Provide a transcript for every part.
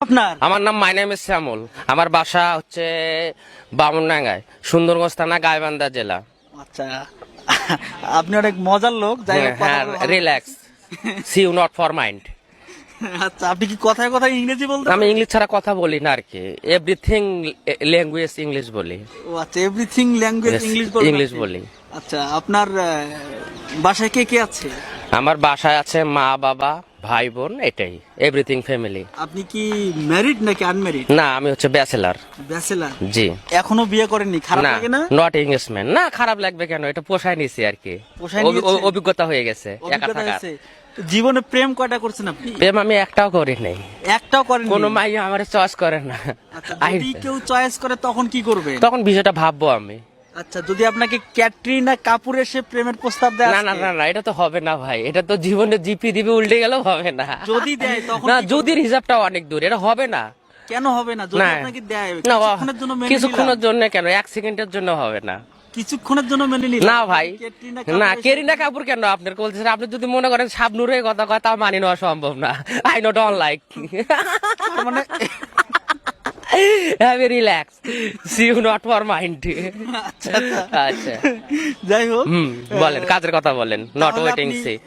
আপনার? আমার নাম মাই নেম ইজ শ্যামল। আমার বাসা হচ্ছে বামুনডাঙ্গায়, সুন্দরগঞ্জ থানা, গাইবান্ধা জেলা। আচ্ছা, আপনি অনেক মজার লোক। যাই হোক, কথা হ্যাঁ, বলে ভালো relax, see you not for mind. লাগছে। আচ্ছা, আপনি কি কথায় কথায় ইংরেজি বলতে আমি পারেন? ইংলিশ ছাড়া কথা বলি না আর কি, এভরিথিং ল্যাঙ্গুয়েজ ইংলিশ বলি। ও আচ্ছা, এভরিথিং ল্যাঙ্গুয়েজ Yes, ইংলিশ বলেন ইংলিশ আপনি? বলি। আচ্ছা, আপনার বাসায় কে কে আছে? আমার বাসায় আছে মা, বাবা, ভাই, বোন, এটাই এভরিথিং ফ্যামিলি। আপনি কি ম্যারিড নাকি আনম্যারিড? না, আমি হচ্ছে ব্যাচেলার। ব্যাচেলার? জি। এখনো বিয়ে করেননি? খারাপ না, লাগে না? Not engagement. না, খারাপ লাগবে কেন, এটা পোষায় নিছি আর কি। পোষায় নিয়েছেন? অভিজ্ঞতা হয়ে গেছে একা অভিজ্ঞতা থাকার। আছে? জীবনে প্রেম কয়টা করছেন আপনি? প্রেম আমি একটাও করি নাই। একটাও করেন? কোনো মাই আমার চয়েস করে না। আচ্ছা, যদি কেউ চয়েস করে তখন কি করবেন? তখন বিষয়টা ভাববো আমি। আচ্ছা, যদি আপনাকে ক্যাটরিনা কাপুর এসে প্রেমের প্রস্তাব দেয় না না আজকে? না না, এটা তো হবে না ভাই, এটা তো জীবনে জিপি দিবে উল্টে গেলেও হবে না। যদি দেয় তখন না, কি যদি করবেন? হিসাবটা অনেক দূর, এটা হবে না। কেন হবে না? যদি না আপনাকে দেয় না, কিছুক্ষণের জন্য মেনে কিছুক্ষণের নিলাম। জন্য কেন, এক সেকেন্ডের জন্য হবে না। কিছুক্ষণের জন্য মেনে নিলাম। না ভাই, ক্যাটরিনা না, কাপুর এসে- কেরিনা কাপুর কেন আপনার বলতেছেন? আপনি যদি মনে করেন শাবনূরের কথা কয়, তাও মানি নেওয়া সম্ভব না। I no don't like. তার মানে heavy relax, see you not for mind. আচ্ছা, আচ্ছা। আচ্ছা, যাই হোক, বলেন, কাজের কথা বলেন, নট তাহলে ওয়েটিং আপনি- সি।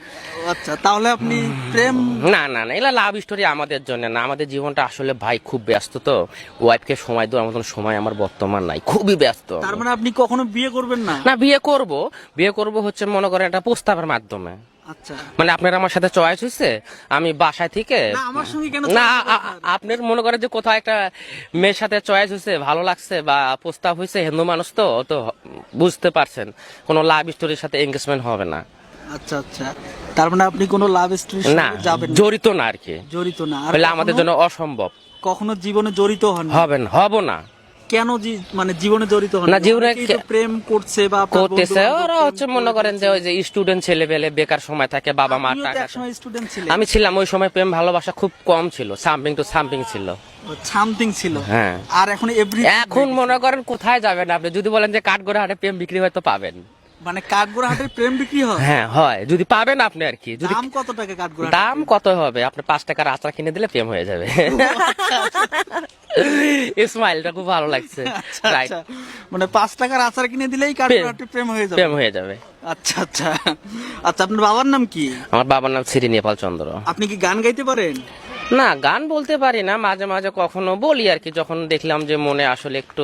আচ্ছা, তাহলে আপনি প্রেম না না না, এগুলা লাভ স্টোরি আমাদের জন্য না। আমাদের জীবনটা আসলে ভাই খুব ব্যস্ত, তো ওয়াইফকে সময় দেওয়ার মতন সময় আমার বর্তমান নাই, খুবই ব্যস্ত। তার মানে আপনি কখনো বিয়ে করবেন না? না, বিয়ে করব হচ্ছে মনে করেন একটা প্রস্তাবের মাধ্যমে। আচ্ছা, মানে আপনার আমার সাথে চয়েস হয়েছে, আমি বাসায় থেকে না, আমার সঙ্গে কেন না, চয়েস হবে আপনার? আপনার মনে করেন যে কোথাও একটা মেয়ের সাথে চয়েস হয়েছে, ভালো লাগছে বা প্রস্তাব হয়েছে, হিন্দু মানুষ তো তো বুঝতে পারছেন, কোনো লাভ স্টোরির সাথে এঙ্গেজমেন্ট হবে না। আচ্ছা, আচ্ছা, তার মানে আপনি কোনো লাভ স্টোরি না, যাবেন না? জড়িত না আর কি, জড়িত না? আর হলে কখনো- আমাদের জন্য অসম্ভব। কখনো জীবনে জড়িত হন? হব না। কেন মানে জীবনে জড়িত হন? না, জীবনে অনেকেই তো প্রেম করছে বা আপনার করতেছে, বন্ধু-বান্ধব ওরা প্রেম হচ্ছে মনে করেন যে ওই যে স্টুডেন্ট ছেলে পেলে বেকার সময় থাকে, বাবা মা আপনিও তো টাকা। একসময় স্টুডেন্ট ছিলেন। আমি ছিলাম ওই সময়, প্রেম ভালোবাসা খুব কম ছিল, সামথিং টু সামথিং ছিল। সামথিং ছিল। হ্যাঁ। আর এখন এভরি এখন মনে করেন কোথায় যাবেন আপনি, যদি বলেন যে কাঠগড়া হাটে প্রেম বিক্রি হয়তো পাবেন। মানে কাঠগোড়া হাটের প্রেম বিক্রি হয়? হ্যাঁ হয়, যদি পাবেন আপনি আর কি। যদি দাম কত টাকা কাঠগোড়া? দাম কত হবে, আপনি 5 টাকার আচার কিনে দিলে প্রেম হয়ে যাবে। স্মাইলটা খুব ভালো লাগছে। রাইট, আচ্ছা, মানে 5 টাকার আচার কিনে দিলেই কাঠগোড়া হাটে প্রেম হয়ে যাবে? প্রেম হয়ে যাবে। আচ্ছা, আচ্ছা। আচ্ছা, আপনার বাবার নাম কি? আমার বাবার নাম শ্রী নেপাল চন্দ্র। আপনি কি গান গাইতে পারেন? না, গান বলতে পারি না, মাঝে মাঝে কখনো বলি আর কি, যখন দেখলাম যে মনে আসলে একটু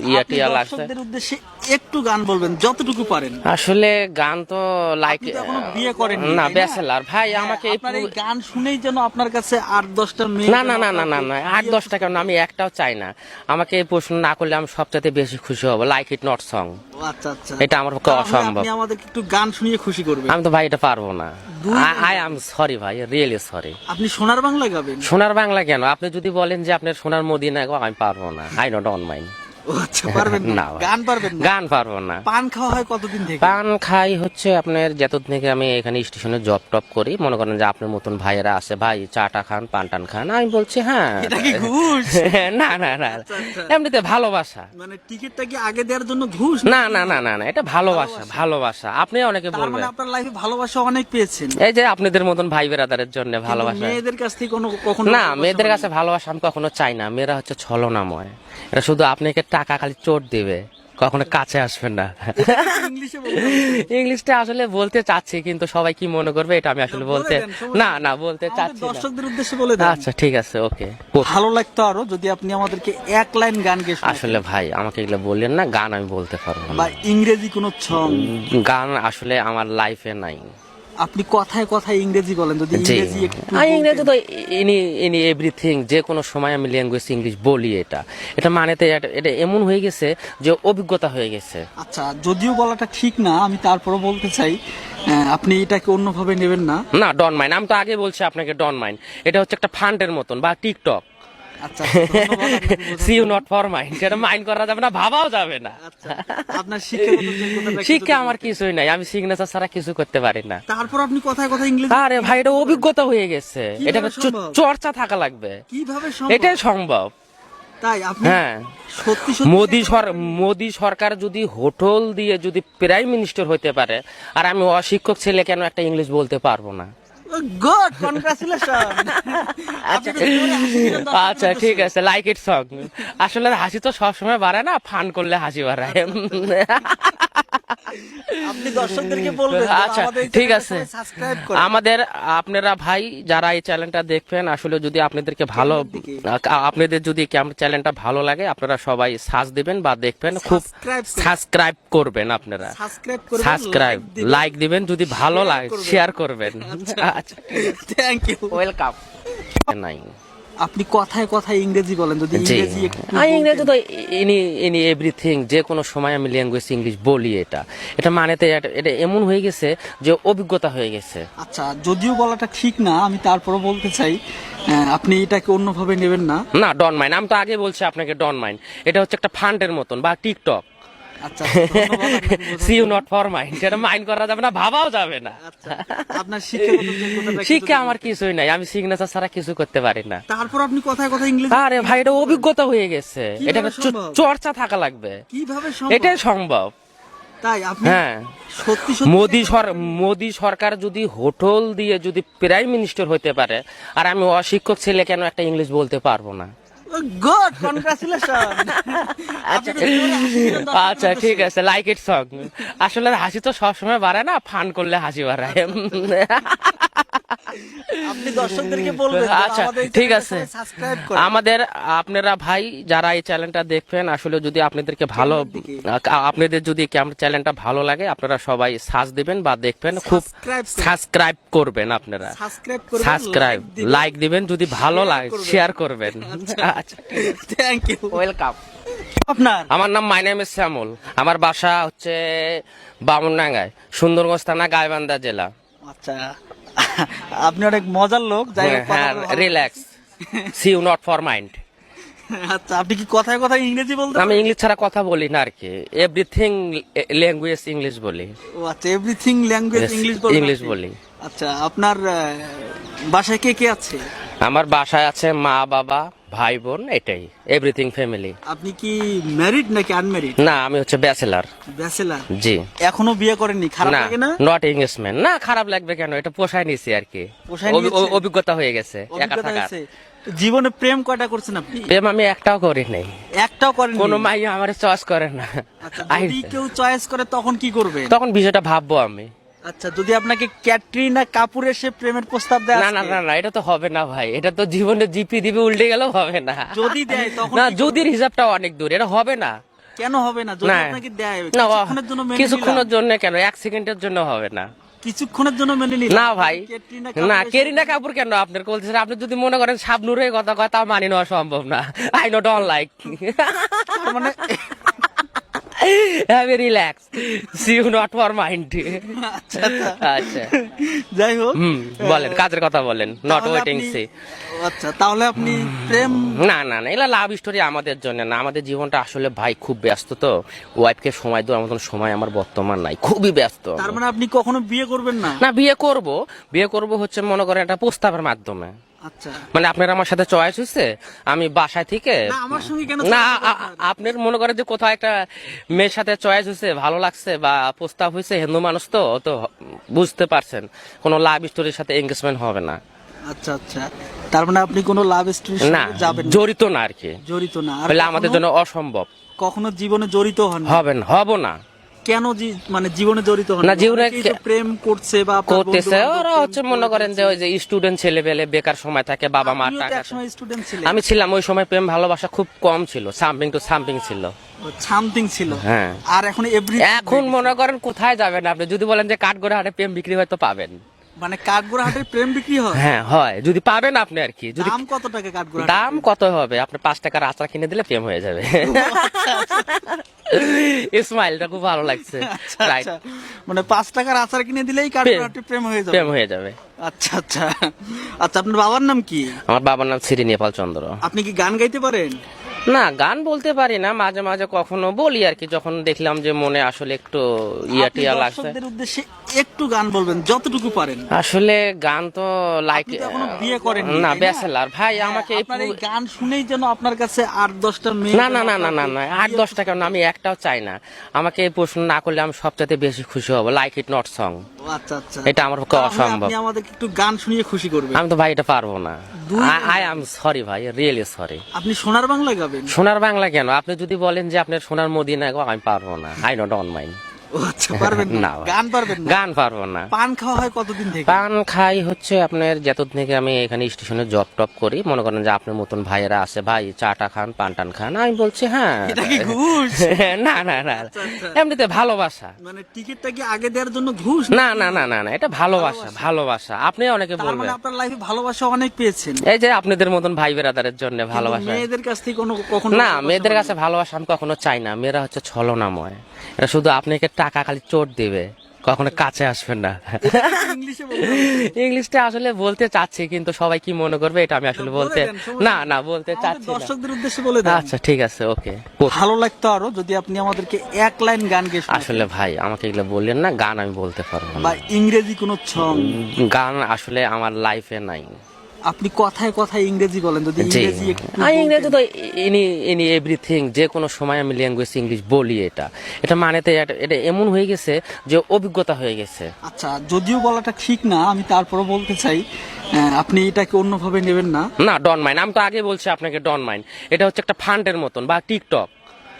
ইয়া আপনি টিয়া লাগছে। দর্শকদের উদ্দেশ্যে একটু গান বলবেন যতটুকু পারেন। আসলে গান তো লাইক, আপনি তো এখনো বিয়ে করেননি, না, তাই না? ব্যাচেলার ভাই। হ্যাঁ, আমাকে আপনার এই গান শুনেই যেন আপনার কাছে 8-10টা মেয়ে না না যেন না না না আপনাকে না, বিয়ে 8-10 টাকা না, আমি একটাও চাই না। আমাকে এই প্রশ্ন না করলে আমি সবচেয়ে বেশি খুশি হব। লাইক ইট নট সং, ও আচ্ছা, আচ্ছা। এটা আমার পক্ষে তাহলে অসম্ভব। আপনি আমাদেরকে একটু গান শুনিয়ে খুশি করবেন। আমি তো ভাই এটা পারবো না। দুই আই এম সরি ভাই, রিয়েলি সরি। আপনি সোনার বাংলা গাবেন? সোনার বাংলা কেন, আপনি যদি বলেন যে আপনার সোনার মদিনা গো, আমি পারবো না। I don't mind. ও আচ্ছা, পারবেন না? না ভাই। গান পারবেন না? গান পারবো না। পান খাওয়া হয় কতদিন থেকে? পান খাই হচ্ছে আপনার যতদিন থেকে আমি এখানে স্টেশনে জব টপ করি, মনে করেন যে আপনার মতন ভাইয়েরা আছে, ভাই চাটা খান, পান টান খান, আমি বলছি হ্যাঁ। এটা কি ঘুষ? না না না, আচ্ছা, আচ্ছা। এমনিতে ভালোবাসা। মানে টিকিটটা কি আগে দেওয়ার জন্য ঘুষ? না না না না না, এটা ভালোবাসা, ভালোবাসা। আপনি অনেকে তার বলবেন মানে আপনার লাইফে ভালোবাসা অনেক পেয়েছেন? এই যে আপনাদের মতন ভাই বেরাদারের জন্য কিন্তু ভালোবাসা। মেয়েদের কাছ থেকে কখনো না, ভালোবাসা মেয়েদের পাননি? কাছে ভালোবাসা আমি কখনো চাই না। মেয়েরা হচ্ছে ছলনাময়, এটা শুধু আপনাকে টাকা খালি চোট দিবে, কখনো কাছে আসবেন না। ইংলিশে বলতে হবে। ইংলিশটা আসলে বলতে চাচ্ছি, কিন্তু সবাই কি মনে করবে এটা আমি আসলে বলে বলতে দেন, সমস্যা না না বলতে আমাদের চাচ্ছি না। দর্শকদের উদ্দেশ্যে বলে দেন। আচ্ছা ঠিক আছে, ওকে। ভালো লাগতো আরো যদি আপনি আমাদেরকে এক লাইন গান গেয়ে শোনাতেন। আসলে ভাই আমাকে এগুলো বললেন না, গান আমি বলতে পারবো বা না। ইংরেজি কোন সং। গান আসলে আমার লাইফে নাই। আপনি কথায় কথায় ইংরেজি বলেন, যদি জি, ইংরেজি একটু আমি ইংরেজি বলতেন। তো ইনি ইনি এভরিথিং, যে কোনো সময় আমি ল্যাঙ্গুয়েজ ইংলিশ বলি। এটা এটা মানেতে এটা এমন হয়ে গেছে যে অভিজ্ঞতা হয়ে গেছে। আচ্ছা, যদিও বলাটা ঠিক না, আমি তারপরও বলতে চাই আপনি এটাকে অন্যভাবে নেবেন না। না, ডন মাইন্ড। আমি তো আগে বলছি আপনাকে ডন মাইন্ড, এটা হচ্ছে একটা ফান্ডের মতন বা টিকটক। আচ্ছা, ধন্যবাদ আপনাকে বোঝার সি ইউ জন্য। নট ফর মাইন্ড, সেটা মাইন্ড করা যাবে না, ভাবাও যাবে না। আচ্ছা, আপনার শিক্ষাগত যোগ্যতাটা একটু শিক্ষা যদি আমার বলতেন। কিছুই নাই, আমি সিগনেচার ছাড়া কিছু করতে পারি না। তারপর আপনি কথায় কথায় ইংরেজি আরে ভাই, এটা অভিজ্ঞতা হয়ে গেছে, কিভাবে এটা সম্ভব? চর্চা থাকা লাগবে, কিভাবে সম্ভব? এটাই সম্ভব। তাই আপনি হ্যাঁ, সত্যি সত্যি মোদি সরকার যদি হোটেল দিয়ে যদি প্রাইম মিনিস্টার হতে পারে, আর আমি অশিক্ষক ছেলে কেন একটা ইংলিশ বলতে পারবো না? Good, congratulation. আচ্ছা ঠিক আছে, লাইক ইট সং। আসলে হাসি তো সবসময় বাড়ায় না, ফান করলে হাসি বাড়ায়। আপনি দর্শকদেরকে বলবেন যে আচ্ছা আমাদের এই ঠিক চ্যানেলটা আছে, সবাই সাবস্ক্রাইব করে। আমাদের আপনারা ভাই যারা এই চ্যানেলটা দেখবেন, আসলে যদি আপনাদেরকে ভালো, আপনাদের যদি চ্যানেলটা ভালো লাগে, আপনারা সবাই সার্চ দিবেন বা দেখবেন, খুব সাবস্ক্রাইব করবেন, আপনারা সাবস্ক্রাইব করবেন, সাবস্ক্রাইব লাইক দিবেন, যদি ভালো লাগে শেয়ার করবেন। আচ্ছা থ্যাংক ইউ। ওয়েলকাম। নাই আপনি কথায় কথায় ইংরেজি বলেন, যদি জি, ইংরেজি একটু ইংরেজি বলতেন। তো ইনি এভরিথিং, যে কোনো সময় আমি ল্যাঙ্গুয়েজ ইংলিশ বলি। এটা মানেতে এটা এমন হয়ে গেছে যে অভিজ্ঞতা হয়ে গেছে। আচ্ছা, যদিও বলাটা ঠিক না, আমি তারপরও বলতে চাই, আপনি এটাকে অন্যভাবে নেবেন না। না, ডন মাইন্ড, আমি তো আগে বলছি আপনাকে, ডন মাইন্ড। এটা হচ্ছে একটা ফান্ডের মতন বা টিকটক। আচ্ছা, ধন্যবাদ আপনাকে বোঝার সি ইউ জন্য। নট ফর মাইন্ড, এটা মাইন্ড করা যাবে না, ভাবাও যাবে না। আচ্ছা, আপনার শিক্ষাগত যোগ্যতাটা একটু শিক্ষা যদি আমার বলতেন। কিছুই নাই, আমি সিগনেচার ছাড়া কিছু করতে পারি না। তারপর আপনি কথায় কথায় ইংরেজি আরে ভাই, এটা অভিজ্ঞতা হয়ে গেছে, কিভাবে এটা একটা সম্ভব? চর্চা থাকা লাগবে, কিভাবে সম্ভব? এটাই সম্ভব। তাই আপনি হ্যাঁ, সত্যি সত্যি মোদি সরকার যদি হোটেল দিয়ে যদি প্রাইম মিনিস্টার হতে পারে, আর আমি অশিক্ষক ছেলে কেন একটা ইংলিশ বলতে পারবো না? Good, congratulation. আচ্ছা ঠিক আছে, লাইক ইট সং। আসলে হাসি তো সবসময় বাড়ায় না, ফান করলে হাসি বাড়ায়। আপনি দর্শকদেরকে বলবেন যে আচ্ছা আমাদের এই ঠিক চ্যানেলটা আছে, সবাই সাবস্ক্রাইব করে। আমাদের আপনারা ভাই যারা এই চ্যানেলটা দেখবেন, আসলে যদি আপনাদেরকে ভালো, আপনাদের যদি চ্যানেলটা ভালো লাগে, আপনারা সবাই সার্চ দিবেন বা দেখবেন, খুব সাবস্ক্রাইব করবেন, আপনারা সাবস্ক্রাইব করবেন, সাবস্ক্রাইব লাইক দিবেন, যদি ভালো লাগে শেয়ার করবেন। আচ্ছা থ্যাংক ইউ। ওয়েলকাম। আপনার আমার নাম মাই নেম ইজ শ্যামল, আমার বাসা হচ্ছে বামুনডাঙ্গায়, সুন্দরগঞ্জ থানা, গাইবান্ধা জেলা। আচ্ছা, আপনি অনেক মজার লোক, যাই হোক, হ্যাঁ, কথা বলা ভালো। Relax, see you not for mind. আচ্ছা, আপনি কি কথায় কথায় ইংরেজি বলতে আমি ইংলিশ ছাড়া কথা বলি না আর কি, এভরিথিং ল্যাঙ্গুয়েজ ইংলিশ বলি। ও আচ্ছা, এভরিথিং ল্যাঙ্গুয়েজ Yes, ইংলিশ বলেন ইংলিশ আপনি? বলি। আচ্ছা, আপনার বাসায় কে কে আছে? আমার বাসায় আছে মা, বাবা, ভাই, বোন, এটাই, এভরিথিং ফ্যামিলি। আপনি কি ম্যারিড নাকি আনম্যারিড? না, আমি হচ্ছে ব্যাচেলার। ব্যাচেলার। জি। এখনো বিয়ে করেননি? খারাপ না, লাগে না? Not engagement. না, খারাপ লাগবে কেন, এটা পোষায় নিছি আর কি, পোষায় নিয়েছেন? অভিজ্ঞতা হয়ে গেছে একা অভিজ্ঞতা থাকার। হয়েছে। জীবনে প্রেম কয়টা করছেন আপনি? প্রেম আমি একটাও করি নাই, একটাও করেননি? কোনো মাই আমার চয়েস করে না। আচ্ছা, যদি কেউ চয়েস করে তখন কি করবে? তখন বিষয়টা ভাববো আমি। আচ্ছা, যদি আপনাকে ক্যাটরিনা কাপুর এসে প্রেমের প্রস্তাব দেয় না না আজকে? না না, এটা তো হবে না ভাই, এটা তো জীবনে জিপি দিবি উল্টে গেলেও হবে না। যদি দেয় তখন না, কি যদির হিসাবটা অনেক দূর, এটা হবে না। কেন হবে না? যদি না আপনাকে দেয় না, কিছুক্ষণের জন্য মেনে কিছুক্ষণের নিলাম। জন্য কেন, এক সেকেন্ডের জন্য হবে না। কিছুক্ষণের জন্য মেনে নিলাম। না ভাই, ক্যাটরিনা না, কাপুর এসে- কেরিনা কাপুর কেন আপনার বলছেন? আপনি যদি মনে করেন শাবনূর হয়ে কথা কয়, তাও মানি নেওয়া সম্ভব না। আই নো ডোন্ট লাইক, তার মানে have a relax, see you not for mind. আচ্ছা, আচ্ছা। আচ্ছা যাই হোক, বলেন, কাজের কথা বলেন, নট তাহলে ওয়েটিং আপনি- সি। আচ্ছা, তাহলে আপনি প্রেম না না না, এগুলা লাভ স্টোরি আমাদের জন্য না। আমাদের জীবনটা আসলে ভাই খুব ব্যস্ত, তো ওয়াইফকে সময় দেওয়ার মতন সময় আমার বর্তমান নাই, খুবই ব্যস্ত। তার মানে আপনি কখনো বিয়ে করবেন না? না, বিয়ে করব হচ্ছে মনে করেন একটা প্রস্তাবের মাধ্যমে। আচ্ছা, মানে আপনার আমার সাথে চয়েস হয়েছে, আমি বাসায় থেকে, না, আমার সঙ্গে কেন না চয়েস হবে আপনার? আপনার মনে করেন যে কোথাও একটা মেয়ের সাথে চয়েস হয়েছে, ভালো লাগছে বা প্রস্তাব হয়েছে, হিন্দু মানুষ তো তো বুঝতে পারছেন, কোনো লাভ স্টোরির সাথে এঙ্গেজমেন্ট হবে না। আচ্ছা, আচ্ছা, তার মানে আপনি কোনো লাভ স্টোরির না, সাথে যাবেন না? জড়িত না আর কি, জড়িত না? আর তাহলে আমাদের কখনো- জন্য অসম্ভব। কখনো জীবনে জড়িত হন না? হব না। কেন মানে জীবনে জড়িত হন না, জীবনে অনেকেই তো প্রেম করছে বা আপনার করতেছে, বন্ধু-বান্ধব ওরা প্রেম হচ্ছে মনে করেন যে ওই যে স্টুডেন্ট ছেলে পেলে বেকার সময় থাকে, বাবা মা আপনিও তো টাকা। একসময় স্টুডেন্ট ছিলেন। আমি ছিলাম ওই সময়, প্রেম ভালোবাসা খুব কম ছিল, সামথিং টু সামথিং ছিল। সামথিং ছিল। হ্যাঁ। আর এখন এভরি এখন মনে করেন কোথায় যাবেন আপনি, যদি বলেন যে কাঠগড়া হাটে প্রেম বিক্রি হয়, তো পাবেন। মানে কাঠগোড়া হাটে প্রেম বিক্রি হয়? হ্যাঁ হয়, যদি পাবেন আপনি আর কি। যদি দাম কত টাকা কাঠগোড়া? দাম কত হবে, আপনি 5 টাকার আচার কিনে দিলে প্রেম হয়ে যাবে। স্মাইলটা খুব ভালো লাগছে। আচ্ছা, রাইট, আচ্ছা, মানে 5 টাকার আচার কিনে দিলেই কাঠগোড়া হাটে প্রেম হয়ে যাবে? প্রেম হয়ে যাবে। আচ্ছা, আচ্ছা, আচ্ছা, আপনার বাবার নাম কি? আমার বাবার নাম শ্রী নেপাল চন্দ্র। আপনি কি গান গাইতে পারেন? না, গান বলতে পারি না, মাঝে মাঝে কখনো বলি আর কি, যখন দেখলাম যে মনে আসলে একটু আপনি টিয়া লাগছে। দর্শকদের উদ্দেশ্যে একটু গান বলবেন যতটুকু পারেন। আসলে গান তো লাইক, আপনি তো এখনো বিয়ে করেননি, না, তাই না? ব্যাচেলার ভাই, হ্যাঁ, আমাকে আপনার এই গান শুনেই যেন আপনার কাছে 8-10টা মেয়ে না না না না না না, 8-10 টাকা না, আমি একটাও চাই না। আমাকে এই প্রশ্ন না করলে আমি সবচেয়ে বেশি খুশি হব। Like it not song. আচ্ছা আচ্ছা, এটা আমার পক্ষে তাহলে অসম্ভব। আপনি আমাদেরকে একটু গান শুনিয়ে খুশি করবেন। আমি তো ভাই এটা পারবো না। দুই আই এম সরি ভাই, রিয়েলি সরি। আপনি সোনার বাংলা গাবেন? সোনার বাংলা কেন? আপনি যদি বলেন যে আপনার সোনার মদিনা গো, আমি পারবো না। I don't mind. ও আচ্ছা, পারবেন না? না ভাই। গান পারবেন না? গান পারবো না। পান খাওয়া হয় কতদিন থেকে? পান খাই হচ্ছে আপনার যতদিন থেকে আমি এখানে স্টেশনে জব টপ করি। মনে করেন যে আপনার মতন ভাইয়েরা আছে, ভাই চাটা খান, পান টান খান, আমি বলছি হ্যাঁ। এটা কি ঘুষ? না না না, আচ্ছা, আচ্ছা। এমনিতে ভালোবাসা। মানে টিকিটটা কি আগে দেওয়ার জন্য ঘুষ? না না না না না, এটা ভালোবাসা, ভালোবাসা। আপনি অনেকে তার বলবেন মানে আপনার লাইফে ভালোবাসা অনেক পেয়েছেন। এই যে আপনাদের মতন ভাই বেরাদারের জন্য কিন্তু ভালোবাসা। মেয়েদের কাছ থেকে কখনো না, ভালোবাসা মেয়েদের পাননি? কাছে ভালোবাসা আমি কখনো চাই না। মেয়েরা হচ্ছে ছলনাময়। এটা শুধু আপনাকে টাকা খালি চোট দিবে, কখনো কাছে আসবেন না। ইংলিশে বলতে হবে। ইংলিশটা আসলে বলতে চাচ্ছি, কিন্তু সবাই কি মনে করবে এটা আমি আসলে বলে বলতে দেন, সমস্যা না নেই। না বলতে আমাদের চাচ্ছি না। দর্শকদের উদ্দেশ্যে বলে দেন। আচ্ছা ঠিক আছে, ওকে। ভালো লাগতো আরো যদি আপনি আমাদেরকে এক লাইন গান গেয়ে শোনাতেন। আসলে ভাই আমাকে এগুলো বললেন না, গান আমি বলতে পারবো বা না। ইংরেজি কোনো সং। গান আসলে আমার লাইফে নাই। আপনি কথায় কথায় ইংরেজি বলেন, যদি জি, ইংরেজি একটু ইংরেজি বলতেন। তো ইনি এভরিথিং, যে কোনো সময় আমি ল্যাঙ্গুয়েজ ইংলিশ বলি। এটা মানেতে এটা এমন হয়ে গেছে যে অভিজ্ঞতা হয়ে গেছে। আচ্ছা, যদিও বলাটা ঠিক না, আমি তারপরও বলতে চাই আপনি এটাকে অন্যভাবে নেবেন না। না, ডন মাইন্ড। আমি তো আগে বলছি আপনাকে ডন মাইন্ড। এটা হচ্ছে একটা ফান্ডের মতন বা টিকটক।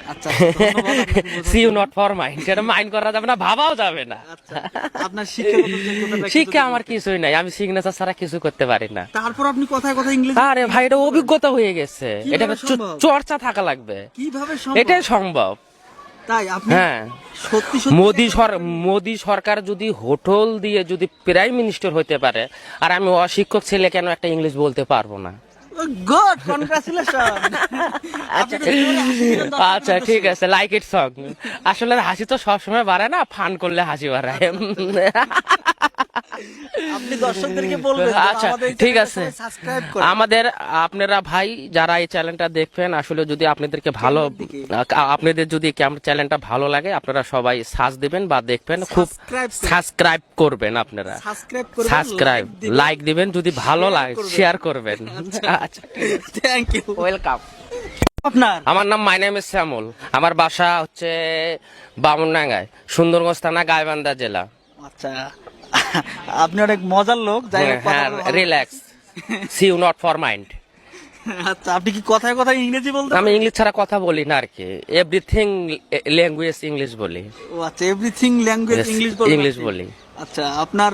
আচ্ছা, ধন্যবাদ আপনাকে বোঝার সি ইউ জন্য। নট ফর মাইন্ড, সেটা মাইন্ড করা যাবে না, ভাবাও যাবে না। আচ্ছা, আপনার শিক্ষাগত যোগ্যতাটা একটু শিক্ষা যদি আমার বলতেন। কিছুই নাই, আমি সিগনেচার ছাড়া কিছু করতে পারি না। তারপর আপনি কথায় কথায় ইংরেজি আরে ভাই, এটা অভিজ্ঞতা হয়ে গেছে। কিভাবে এটা সম্ভব? চর্চা থাকা লাগবে। কিভাবে সম্ভব? এটাই সম্ভব। তাই আপনি হ্যাঁ, সত্যি সত্যি মোদি সরকার যদি হোটেল দিয়ে যদি প্রাইম মিনিস্টার হইতে পারে, আর আমি অশিক্ষক ছেলে কেন একটা ইংলিশ বলতে পারবো না? Good, congratulation. আচ্ছা ঠিক আছে, লাইক ইট সং। আসলে হাসি তো সবসময় বাড়ায় না, ফান করলে হাসি বাড়ায়। আপনি দর্শকদেরকে বলবেন যে আচ্ছা আমাদের এই ঠিক চ্যানেলটা আছে, সবাই সাবস্ক্রাইব করেন। আমাদের আপনারা ভাই যারা এই চ্যানেলটা দেখবেন, আসলে যদি আপনাদেরকে ভালো, আপনাদের যদি চ্যানেলটা ভালো লাগে, আপনারা সবাই সার্চ দিবেন বা দেখবেন, খুব সাবস্ক্রাইব করবেন। আপনারা সাবস্ক্রাইব করবেন, সাবস্ক্রাইব লাইক দিবেন, যদি ভালো লাগে শেয়ার করবেন। আচ্ছা, থ্যাংক ইউ। ওয়েলকাম। আপনার আমার নাম মাই নেম ইজ শ্যামল। আমার বাসা হচ্ছে বামুনডাঙ্গায়, সুন্দরগঞ্জ থানা, গাইবান্ধা জেলা। আচ্ছা, আপনি অনেক মজার লোক। যাই হোক, কথা হ্যাঁ, বলে ভালো relax, see you not for mind. লাগছে। আচ্ছা, আপনি কি কথায় কথায় ইংরেজি বলতে আমি ইংলিশ ছাড়া কথা বলি না আর কি, এভরিথিং ল্যাঙ্গুয়েজ ইংলিশ বলি। ও আচ্ছা, এভরিথিং ল্যাঙ্গুয়েজ Yes, ইংলিশ বলেন ইংলিশ আপনি? বলি। আচ্ছা, আপনার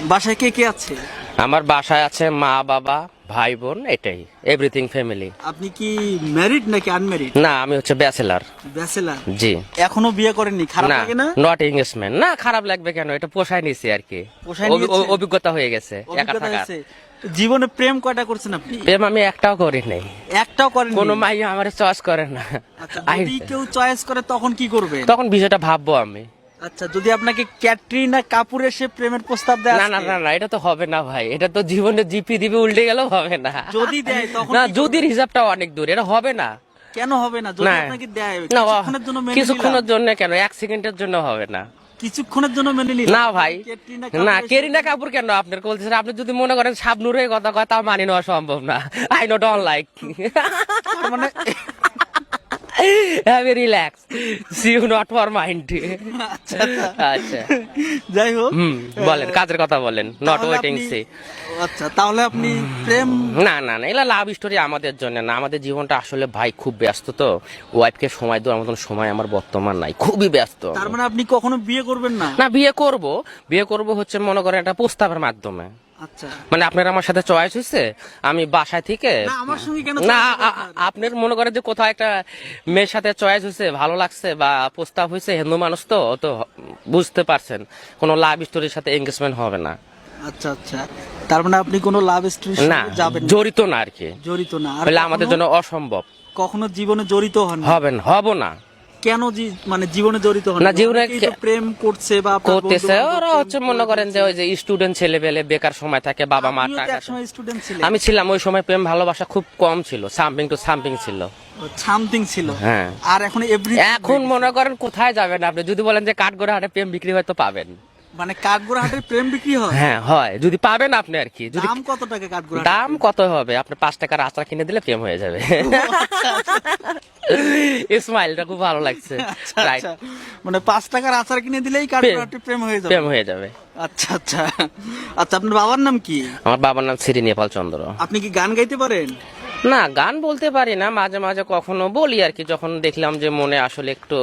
বাসায় কে কে আছে? আমার বাসায় আছে মা, বাবা, ভাই, বোন, এটাই এভরিথিং ফ্যামিলি। আপনি কি ম্যারিড নাকি আনম্যারিড? না, আমি হচ্ছে ব্যাচেলার। ব্যাচেলার। জি। এখনো বিয়ে করেননি? খারাপ না, লাগে না? Not engagement. না, খারাপ লাগবে কেন? এটা পোষায় নিছি আর কি, পোষায় নিয়েছেন? অভিজ্ঞতা হয়ে গেছে একা অভিজ্ঞতা থাকার। হয়েছে। জীবনে প্রেম কয়টা করছেন আপনি? প্রেম আমি একটাও করি নাই। একটাও করেন? কোনো মাই আমার চয়েস করে না। আচ্ছা, যদি কেউ চয়েস করে তখন কি করবেন? তখন বিষয়টা ভাববো আমি। আচ্ছা, যদি আপনাকে ক্যাটরিনা কাপুর এসে প্রেমের প্রস্তাব দেয় না না আজকে? না না, এটা তো হবে না ভাই। এটা তো জীবনে জিপি দিবে উল্টে গেলেও হবে না। যদি দেয় তখন না, কি যদি হিসাবটা অনেক দূর, এটা হবে না। কেন হবে না? যদি না আপনাকে দেয় না, কিছুক্ষণের জন্য মেনে কিছুক্ষণের নিলাম। জন্য কেন, এক সেকেন্ডের জন্য হবে না। কিছুক্ষণের জন্য মেনে নিলাম। না ভাই, ক্যাটরিনা না, কাপুর এসে- কেরিনা কাপুর কেন আপনার বলতেছেন? আপনি যদি মনে করেন শাবনূরের কথা কয়, তাও মানি নেওয়া সম্ভব না। I no don't like. তার মানে heavy relax, see you not for mind. আচ্ছা, আচ্ছা, যাই হোক, বলেন, কাজের কথা বলেন, নট তাহলে ওয়েটিং আপনি- সি। আচ্ছা, তাহলে আপনি প্রেম না না না, এগুলা লাভ স্টোরি আমাদের জন্য না। আমাদের জীবনটা আসলে ভাই খুব ব্যস্ত, তো ওয়াইফকে সময় দেওয়ার মতন সময় আমার বর্তমান নাই, খুবই ব্যস্ত। তার মানে আপনি কখনো বিয়ে করবেন না? না, বিয়ে করব হচ্ছে মনে করেন একটা প্রস্তাবের মাধ্যমে। আচ্ছা, মানে আপনার আমার সাথে চয়েস হয়েছে, আমি বাসায় থেকে না, আমার সঙ্গে কেন না, চয়েস হবে আপনার? আপনার মনে করেন যে কোথাও একটা মেয়ের সাথে চয়েস হয়েছে, ভালো লাগছে বা প্রস্তাব হয়েছে, হিন্দু মানুষ তো তো বুঝতে পারছেন, কোনো লাভ স্টোরির সাথে এঙ্গেজমেন্ট হবে না। আচ্ছা আচ্ছা, তার মানে আপনি কোনো লাভ স্টোরি না, যাবেন না? জড়িত না আর কি, জড়িত না। আর তাহলে আমাদের কখনো- জন্য অসম্ভব। কখনো জীবনে জড়িত হন? হব না। কেন মানে জীবনে জড়িত হন? না, জীবনে অনেকেই তো প্রেম করছে বা আপনার করতেছে, বন্ধু-বান্ধব ওরা প্রেম হচ্ছে মনে করেন যে ওই যে স্টুডেন্ট ছেলে পেলে বেকার সময় থাকে, বাবা মা আপনিও তো টাকা। একসময় স্টুডেন্ট ছিলেন। আমি ছিলাম, ওই সময় প্রেম ভালোবাসা খুব কম ছিল, সামথিং টু সামথিং ছিল। সামথিং ছিল। হ্যাঁ। আর এখন এখন মনে করেন কোথায় যাবেন আপনি? যদি বলেন যে কাঠগড়া হাটে প্রেম বিক্রি হয়তো পাবেন। মানে কাঠগোড়া হাটের প্রেম বিক্রি হয়? হ্যাঁ হয়, যদি পাবেন আপনি আর কি। যদি দাম কত টাকা কাঠগোড়া? দাম কত হবে, আপনি 5 টাকার আচার কিনে দিলে প্রেম হয়ে যাবে। স্মাইলটা খুব ভালো লাগছে। রাইট, আচ্ছা, মানে 5 টাকার আচার কিনে দিলেই কাঠগোড়া হাটের প্রেম হয়ে যাবে? প্রেম হয়ে যাবে। আচ্ছা আচ্ছা আচ্ছা, আপনার বাবার নাম কি? আমার বাবার নাম শ্রী নেপাল চন্দ্র। আপনি কি গান গাইতে পারেন? না, গান বলতে পারি না, মাঝে মাঝে কখনো বলি আর কি, যখন দেখলাম যে মনে আসলে একটু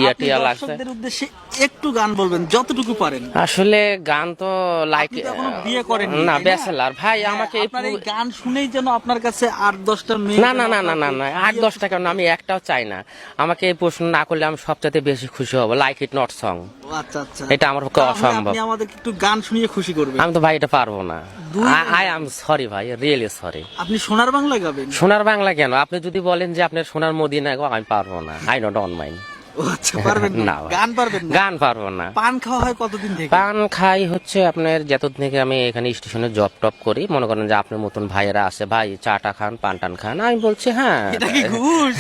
ইয়া আপনি টিয়া লাগছে। দর্শকদের উদ্দেশ্যে একটু গান বলবেন যতটুকু পারেন। আসলে গান তো লাইক আপনি তো এখনো বিয়ে করেননি, না, তাই না? ব্যাচেলার ভাই। হ্যাঁ, আমাকে আপনার এই গান শুনেই যেন আপনার কাছে 8-10টা মেয়ে না না যেন না না না আপনাকে না 8-10 টাকা না, আমি একটাও চাই না। আমাকে এই প্রশ্ন না করলে আমি সবচেয়ে বেশি খুশি হব। লাইক ইট নট সং, ও আচ্ছা আচ্ছা, এটা আমার পক্ষে তাহলে অসম্ভব। আপনি আমাদেরকে একটু গান শুনিয়ে খুশি করবেন। আমি তো ভাই এটা পারবো না। দুই আই এম সরি ভাই, রিয়েলি সরি। আপনি সোনার বাংলা গাবেন? সোনার বাংলা কেন? আপনি যদি বলেন যে আপনার সোনার মদিনা গো, আমি পারবো না। I don't mind. ও আচ্ছা, পারবেন না? না ভাই। গান পারবেন না? গান পারবো না। পান খাওয়া হয় কতদিন থেকে? পান খাই হচ্ছে আপনার যতদিন থেকে আমি এখানে স্টেশনে জব টপ করি। মনে করেন যে আপনার মতন ভাইয়েরা আছে, ভাই চাটা খান, পান টান খান, আমি বলছি হ্যাঁ। এটা কি ঘুষ?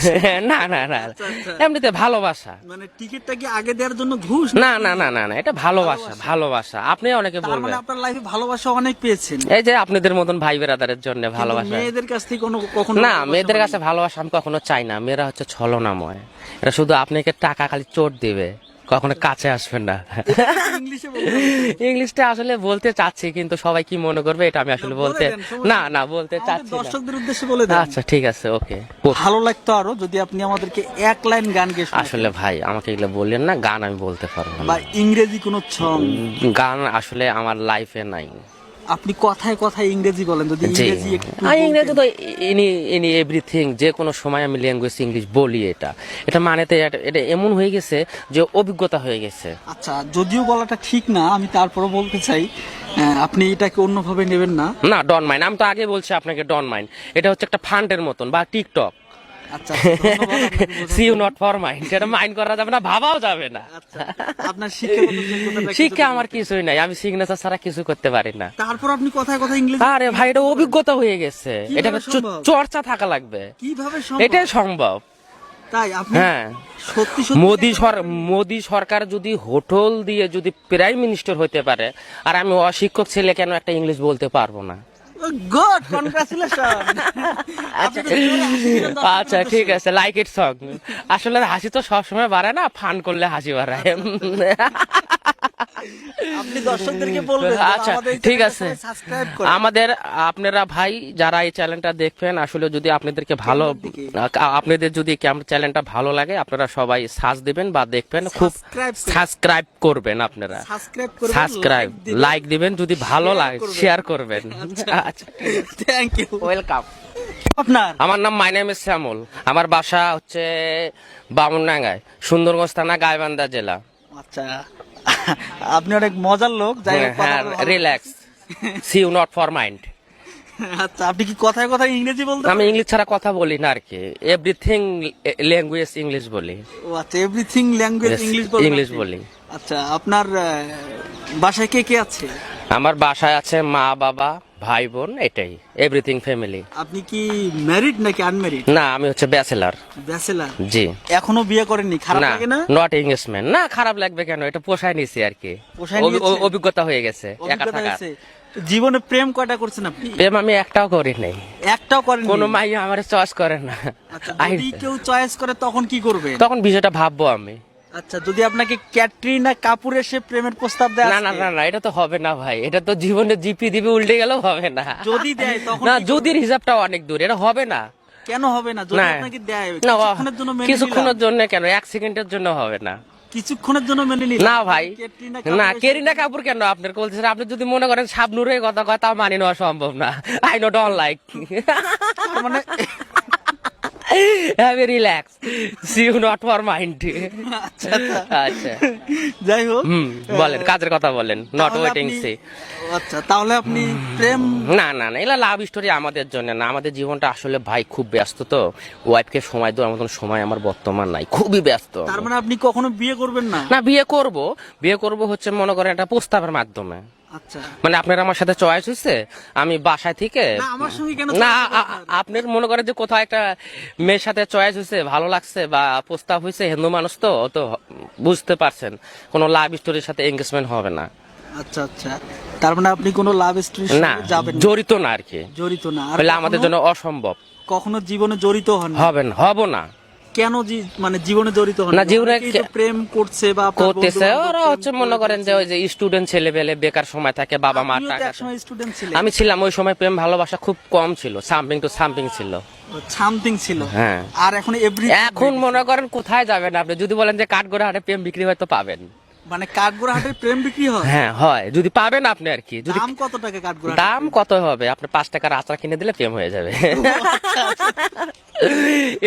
না না না, আচ্ছা, আচ্ছা। এমনিতে ভালোবাসা। মানে টিকিটটা কি আগে দেওয়ার জন্য ঘুষ? না না না না না, এটা ভালোবাসা, ভালোবাসা। আপনি অনেকে তার বলবেন মানে আপনার লাইফে ভালোবাসা অনেক পেয়েছেন? এই যে আপনাদের মতন ভাই বেরাদারের জন্য কিন্তু ভালোবাসা। মেয়েদের কাছ থেকে কখনো না, ভালোবাসা মেয়েদের পাননি? কাছে ভালোবাসা আমি কখনো চাই না। মেয়েরা হচ্ছে ছলনাময়, এটা শুধু আপনাকে টাকা খালি চোট দিবে, কখনো কাছে আসবেন না। ইংলিশে বলতে হবে। ইংলিশটা আসলে বলতে চাচ্ছি, কিন্তু সবাই কি মনে করবে এটা আমি আসলে বলে বলতে দেন, সমস্যা না নেই। না বলতে আমাদের চাচ্ছি না। দর্শকদের উদ্দেশ্যে বলে দেন। আচ্ছা ঠিক আছে, ওকে। ভালো লাগতো আরো যদি আপনি আমাদেরকে এক লাইন গান গেয়ে শোনাতেন। আসলে ভাই আমাকে এগুলো বললেন না, গান আমি বলতে পারবো না। বা ইংরেজি কোনো সং। গান আসলে আমার লাইফে নাই। আপনি কথায় কথায় ইংরেজি বলেন, যদি জি, ইংরেজি একটু ইংরেজি বলতেন। তো এনি এনি এভরিথিং, যে কোনো সময় আমি ল্যাঙ্গুয়েজ ইংলিশ বলি। এটা মানেতে এটা এমন হয়ে গেছে যে অভিজ্ঞতা হয়ে গেছে। আচ্ছা, যদিও বলাটা ঠিক না, আমি তারপরও বলতে চাই, আপনি এটাকে অন্যভাবে নেবেন না। না, ডন মাইন্ড। আমি তো আগে বলছি আপনাকে ডন মাইন্ড। এটা হচ্ছে একটা ফান্ডের মতন বা টিকটক। আচ্ছা, ধন্যবাদ আপনাকে বোঝার সি ইউ জন্য। নট ফর মাইন্ড, এটা মাইন্ড করা যাবে না, ভাবাও যাবে না। আচ্ছা, আপনার শিক্ষাগত যোগ্যতাটা একটু শিক্ষা যদি আমার বলতেন। কিছুই নাই, আমি সিগনেচার ছাড়া কিছু করতে পারি না। তারপর আপনি কথায় কথায় ইংরেজি আরে ভাই, এটা অভিজ্ঞতা হয়ে গেছে, কিভাবে এটা সম্ভব? চর্চা থাকা লাগবে, কিভাবে সম্ভব? এটাই সম্ভব। তাই আপনি হ্যাঁ, সত্যি সত্যি মোদি সরকার যদি হোটেল দিয়ে যদি প্রাইম মিনিস্টার হতে পারে, আর আমি অশিক্ষক ছেলে কেন একটা ইংলিশ বলতে পারবো না? Good, congratulation. আচ্ছা ঠিক আছে, লাইক ইট সং। আসলে হাসি তো সবসময় বাড়ায় না, ফান করলে হাসি বাড়ায়। আপনি দর্শকদেরকে বলবেন আচ্ছা ঠিক আছে, সাবস্ক্রাইব করে আমাদের আপনারা ভাই যারা এই চ্যানেলটা দেখবেন, আসলে যদি আপনাদেরকে ভালো আপনাদের যদি চ্যানেলটা ভালো লাগে, আপনারা সবাই সার্চ দিবেন বা দেখবেন, খুব সাবস্ক্রাইব করবেন। আপনারা সাবস্ক্রাইব লাইক দিবেন, যদি ভালো লাগে শেয়ার করবেন। আচ্ছা, থ্যাংক ইউ, ওয়েলকাম। আপনার আমার নাম মাই নেম ইজ শ্যামল। আমার বাসা হচ্ছে বামুনডাঙ্গায়, সুন্দরগঞ্জ থানা, গাইবান্ধা জেলা। আচ্ছা, আপনি অনেক মজার লোক। যাই হোক, হ্যাঁ, relax, see you not for mind. আচ্ছা, আপনি কি কথায় কথায় ইংরেজি বলতে? আমি ইংলিশ ছাড়া কথা বলি না আর কি, এভরিথিং ল্যাঙ্গুয়েজ ইংলিশ বলি। ও আচ্ছা, এভরিথিং ল্যাঙ্গুয়েজ Yes, ইংলিশ বলেন? ইংলিশ আপনি? বলি। আচ্ছা, আপনার বাসায় কে কে আছে? আমার বাসায় আছে মা, বাবা, ভাই, বোন, এটাই এভরিথিং ফ্যামিলি। আপনি কি ম্যারিড নাকি আনম্যারিড? না, আমি হচ্ছে ব্যাচেলার। ব্যাচেলার? জি। এখনো বিয়ে করেননি? খারাপ না, লাগে না? Not engagement. না, খারাপ লাগবে কেন? এটা পোষায় নিছি আর কি, পোষায় নিয়েছেন? অভিজ্ঞতা হয়ে গেছে একা অভিজ্ঞতা থাকা। হয়েছে? জীবনে প্রেম কয়টা করছেন আপনি? প্রেম আমি একটাও করি নাই। একটাও করেন? কোনো মাই আমার চয়েস করে না। আচ্ছা, যদি কেউ চয়েস করে তখন কি করবে? তখন বিষয়টা ভাববো আমি। আচ্ছা, যদি আপনাকে ক্যাটরিনা কাপুর এসে প্রেমের প্রস্তাব দেয় না না আজকে? না না, এটা তো হবে না ভাই, এটা তো জীবনে জিপি দিবি উল্টে গেলেও হবে না। যদি দেয় তখন না, কি যদি করবেন? হিসাবটা অনেক দূর, এটা হবে না। কেন হবে না? যদি না আপনাকে দেয় না, কিছুক্ষণের জন্য মেনে কিছুক্ষণের নিলাম। জন্য কেন, 1 সেকেন্ডের জন্য হবে না। কিছুক্ষণের জন্য মেনে নিলাম। না ভাই, ক্যাটরিনা না, কাপুর এসে- কেরিনা কাপুর কেন আপনার বলছেন? আপনি যদি মনে করেন শাবনুরের কথা কয়, তাও মানি নেওয়া সম্ভব না। I no don't like. তার মানে have a relax, see you not for mind. আচ্ছা, আচ্ছা। আচ্ছা, যাই হোক, বলেন, কাজের কথা বলেন, নট তাহলে ওয়েটিং আপনি- সি। আচ্ছা, তাহলে আপনি প্রেম না না না, এগুলা লাভ স্টোরি আমাদের জন্য না। আমাদের জীবনটা আসলে ভাই খুব ব্যস্ত, তো ওয়াইফকে সময় দেওয়ার মতন সময় আমার বর্তমান নাই, খুবই ব্যস্ত। তার মানে আপনি কখনো বিয়ে করবেন না? না, বিয়ে করব হচ্ছে মনে করেন একটা প্রস্তাবের মাধ্যমে। আচ্ছা, মানে আপনার আমার সাথে চয়েস হয়েছে, আমি বাসায় থেকে না, আমার সঙ্গে কেন না, চয়েস হবে আপনার? আপনার মনে করেন যে কোথাও একটা মেয়ের সাথে চয়েস হয়েছে, ভালো লাগছে বা প্রস্তাব হয়েছে, হিন্দু মানুষ তো তো বুঝতে পারছেন, কোনো লাভ স্টোরির সাথে এঙ্গেজমেন্ট হবে না। আচ্ছা আচ্ছা, তার মানে আপনি কোনো লাভ স্টোরি না, যাবেন না? জড়িত না আর কি, জড়িত না। আর বলে আমাদের কখনো- জন্য অসম্ভব। কখনো জীবনে জড়িত হন? হব না। কেন মানে জীবনে জড়িত হন? না, জীবনে অনেকেই তো প্রেম করছে বা আপনার করতেছে, বন্ধু-বান্ধব ওরা প্রেম হচ্ছে মনে করেন যে ওই যে স্টুডেন্ট ছেলে পেলে বেকার সময় থাকে, বাবা মা আপনিও তো টাকা। একসময় স্টুডেন্ট ছিলেন। আমি ছিলাম ওই সময়, প্রেম ভালোবাসা খুব কম ছিল, সামথিং টু সামথিং ছিল। সামথিং ছিল। হ্যাঁ। আর এখন এভরি এখন মনে করেন কোথায় যাবেন আপনি, যদি বলেন যে কাঠগড়া হাটে প্রেম বিক্রি হয়তো পাবেন। মানে কাঠগোড়া হাটে প্রেম বিক্রি হয়? হ্যাঁ হয়, যদি পাবেন আপনি আর কি। যদি দাম কত টাকা কাঠগোড়া? দাম কত হবে, আপনি 5 টাকার আচার কিনে দিলে প্রেম হয়ে যাবে।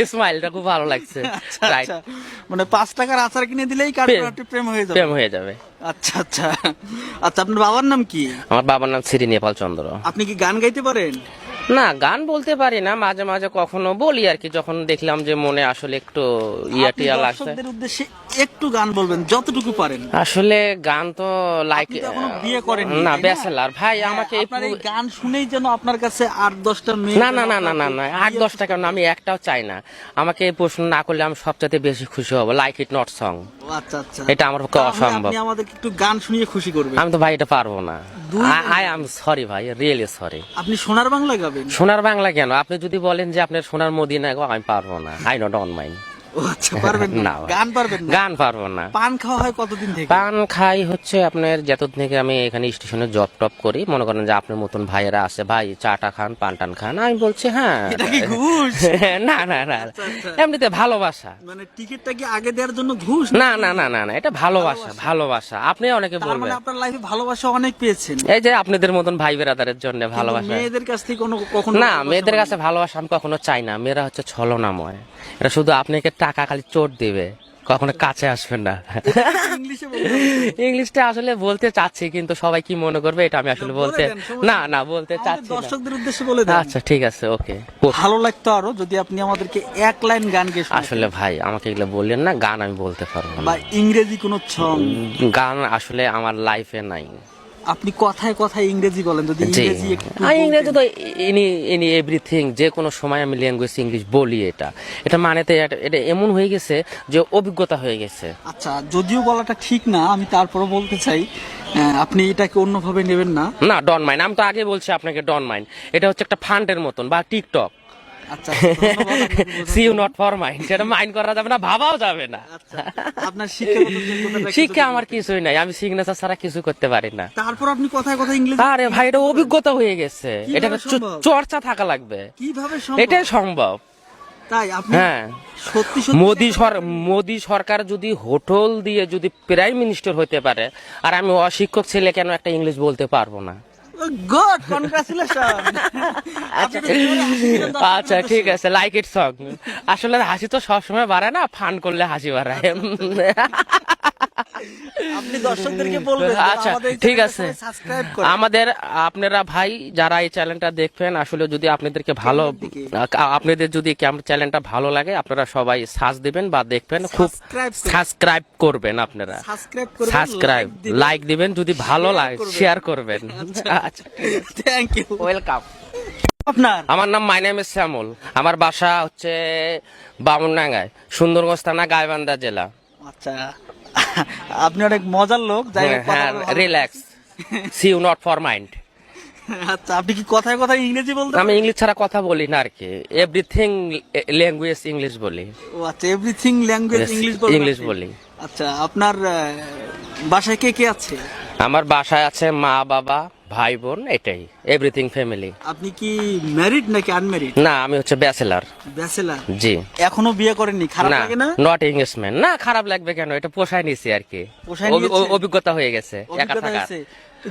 স্মাইলটা খুব ভালো লাগছে। রাইট, মানে 5 টাকার আচার কিনে দিলেই কাঠগোড়া হাটে প্রেম হয়ে যাবে? প্রেম হয়ে যাবে। আচ্ছা আচ্ছা আচ্ছা, আপনার বাবার নাম কি? আমার বাবার নাম শ্রী নেপাল চন্দ্র। আপনি কি গান গাইতে পারেন? না, গান বলতে পারি না, মাঝে মাঝে কখনো বলি আর কি, যখন দেখলাম যে মনে আসলে একটু ইয়া আপনি টিয়া লাগছে। দর্শকদের উদ্দেশ্যে একটু গান বলবেন যতটুকু পারেন। আসলে গান তো লাইক, আপনি তো এখনো বিয়ে করেননি, না তাই না? ব্যাচেলার ভাই, হ্যাঁ, আমাকে আপনার এই গান শুনেই যেন আপনার কাছে 8-10টা মেয়ে না না না না না না 8-10 টাকা না, আমি একটাও চাই না। আমাকে এই প্রশ্ন না করলে আমি সবচেয়ে বেশি খুশি হব। লাইক ইট নট সং, আচ্ছা আচ্ছা, এটা আমার পক্ষে তাহলে অসম্ভব। আপনি আমাদেরকে একটু গান শুনিয়ে খুশি করবেন। আমি তো ভাই এটা পারবো না। দুই আই এম সরি ভাই, রিয়েলি সরি। আপনি সোনার বাংলা গাবেন? সোনার বাংলা কেন? আপনি যদি বলেন যে আপনার সোনার মদিনা গো, আমি পারবো না। I not on mind. ও আচ্ছা, পারবেন না? না ভাই। গান পারবেন না? গান পারবো না। পান খাওয়া হয় কতদিন থেকে? পান খাই হচ্ছে আপনার যতদিন থেকে আমি এখানে স্টেশনে জব টপ করি, মনে করেন যে আপনার মতন ভাইয়েরা আছে, ভাই চাটা খান, পান টান খান, আমি বলছি হ্যাঁ। এটা কি ঘুষ? না না না, আচ্ছা, আচ্ছা। এমনিতে ভালোবাসা। মানে টিকিটটা কি আগে দেওয়ার জন্য ঘুষ? না না না না না, এটা ভালোবাসা, ভালোবাসা। আপনি অনেকে তার মানে বলবেন আপনার লাইফে ভালোবাসা অনেক পেয়েছেন। এই যে আপনাদের মতন ভাই বেরাদারের জন্য কিন্তু ভালোবাসা। মেয়েদের কাছ থেকে কখনো না, ভালোবাসা মেয়েদের পাননি? কাছে ভালোবাসা আমি কখনো চাই না। মেয়েরা হচ্ছে ছলনাময়, এটা শুধু আপনাকে টাকা খালি চোট দিবে, কখনো কাছে আসবেন না। ইংলিশে বলতে হবে। ইংলিশটা আসলে বলতে চাচ্ছি, কিন্তু সবাই কি মনে করবে এটা আমি আসলে বলে বলতে দেন, সমস্যা না নেই। না বলতে আমাদের চাচ্ছি না। দর্শকদের উদ্দেশ্যে বলে দেন। আচ্ছা ঠিক আছে, ওকে। ভালো লাগতো আরো যদি আপনি আমাদেরকে এক লাইন গান গেয়ে শোনাতেন। আসলে ভাই আমাকে এগুলো বললেন না, গান আমি বলতে পারবো না। বা ইংরেজি কোন সং। গান আসলে আমার লাইফে নাই। আপনি কথায় কথায় ইংরেজি বলেন, যদি জি, ইংরেজি একটু ইংরেজি বলতেন। তো ইনি এভরিথিং, যে কোনো সময় আমি ল্যাঙ্গুয়েজ ইংলিশ বলি। এটা মানেতে এটা এমন হয়ে গেছে যে অভিজ্ঞতা হয়ে গেছে। আচ্ছা, যদিও বলাটা ঠিক না, আমি তারপরও বলতে চাই, আপনি এটাকে অন্যভাবে নেবেন না। না, ডন মাইন্ড, আমি তো আগে বলছি আপনাকে ডন মাইন্ড। এটা হচ্ছে একটা ফান্ডের মতন বা টিকটক। আচ্ছা, ধন্যবাদ আপনাকে বোঝার সি ইউ জন্য। নট ফর মাইন্ড, সেটা মাইন্ড করা যাবে না, ভাবাও যাবে না। আচ্ছা, আপনার শিক্ষাগত যোগ্যতাটা একটু শিক্ষা যদি আমার বলতেন। কিছুই নাই, আমি সিগনেচার ছাড়া কিছু করতে পারি না। তারপর আপনি কথায় কথায় ইংরেজি আরে ভাই, এটা অভিজ্ঞতা হয়ে গেছে, কিভাবে এটা সম্ভব? চর্চা থাকা লাগবে, কিভাবে সম্ভব? এটাই সম্ভব। তাই আপনি হ্যাঁ, সত্যি সত্যি মোদি সরকার যদি হোটেল দিয়ে যদি প্রাইম মিনিস্টার হতে পারে, আর আমি অশিক্ষক ছেলে কেন একটা ইংলিশ বলতে পারবো না? Good, congratulation. আচ্ছা ঠিক আছে, লাইক ইট সং। আসলে হাসি তো সবসময় বাড়ায় না, ফান করলে হাসি বাড়ায়। আপনি দর্শকদেরকে বলবেন যে আচ্ছা আমাদের এই ঠিক চ্যানেলটা আছে, সবাই সাবস্ক্রাইব করে। আমাদের আপনারা ভাই যারা এই চ্যানেলটা দেখবেন, আসলে যদি আপনাদেরকে ভালো, আপনাদের যদি চ্যানেলটা ভালো লাগে, আপনারা সবাই সার্চ দিবেন বা দেখবেন, খুব সাবস্ক্রাইব করবেন। আপনারা সাবস্ক্রাইব করবেন, সাবস্ক্রাইব লাইক দিবেন, যদি ভালো লাগে শেয়ার করবেন। আচ্ছা, থ্যাংক ইউ। ওয়েলকাম। আপনার আমার নাম মাই নেম ইজ শ্যামল। আমার বাসা হচ্ছে বামুনডাঙ্গায়, সুন্দরগঞ্জ থানা, গাইবান্ধা জেলা। আচ্ছা, আপনি অনেক মজার লোক। যাই হোক, কথা হ্যাঁ, বলে ভালো relax, see you not for mind. লাগছে। আচ্ছা, আপনি কি কথায় কথায় ইংরেজি বলতে আমি ইংলিশ ছাড়া কথা বলি না আর কি, এভরিথিং ল্যাঙ্গুয়েজ ইংলিশ বলি। ও আচ্ছা, এভরিথিং ল্যাঙ্গুয়েজ Yes, ইংলিশ বলেন ইংলিশ আপনি? বলি। আচ্ছা, আপনার বাসায় কে কে আছে? আমার বাসায় আছে মা বাবা ভাই বোন, এটাই এভরিথিং ফ্যামিলি। আপনি কি ম্যারিড নাকি আনম্যারিড? না, আমি হচ্ছে ব্যাচেলার। ব্যাচেলার? জি। এখনো বিয়ে করেননি? খারাপ না, লাগে না? Not Englishman. না, খারাপ লাগবে কেন, এটা পোষায় নিছি আর কি, পোষায় নিয়েছে? অভিজ্ঞতা হয়ে গেছে একা অভিজ্ঞতা থাকার। হয়েছে?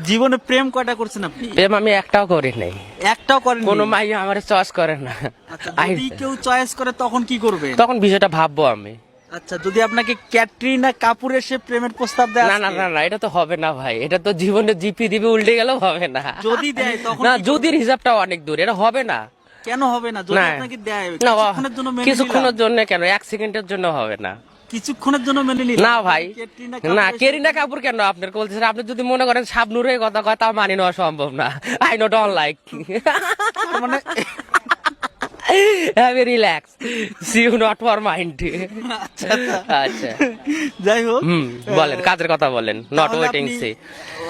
জীবনে প্রেম কয়টা করছেন আপনি? প্রেম আমি একটাও করি নাই, একটাও করেন? কোনো মাইয়া আমার চয়েস করে না। আচ্ছা, যদি কেউ চয়েস করে তখন কি করবে? তখন বিষয়টা ভাববো আমি। আচ্ছা, যদি আপনাকে ক্যাটরিনা কাপুর এসে প্রেমের প্রস্তাব দেয় না না আজকে? না না, এটা তো হবে না ভাই, এটা তো জীবনে জিপি দিবি উল্টে গেলেও হবে না। যদি দেয় তখন না, কি যদির হিসাবটা অনেক দূর, এটা হবে না। কেন হবে না? যদি না, আপনাকে দেয় না, কিছুক্ষণের জন্য মেনে কিছুক্ষণের নিলাম। জন্য কেন, 1 সেকেন্ডের জন্য হবে না। কিছুক্ষণের জন্য মেনে নিলাম। না ভাই, ক্যাটরিনা না, কাপুর এসে- কেরিনা কাপুর কেন আপনার বলতেছেন? আপনি যদি মনে করেন শাবনূরের কথা কয়, তাও মানি নেওয়া সম্ভব না। I no don't like. মানে heavy relax, see you not for mind. আচ্ছা আচ্ছা। আচ্ছা যাই হোক, বলেন, কাজের কথা বলেন, নট তাহলে ওয়েটিং আপনি- সি।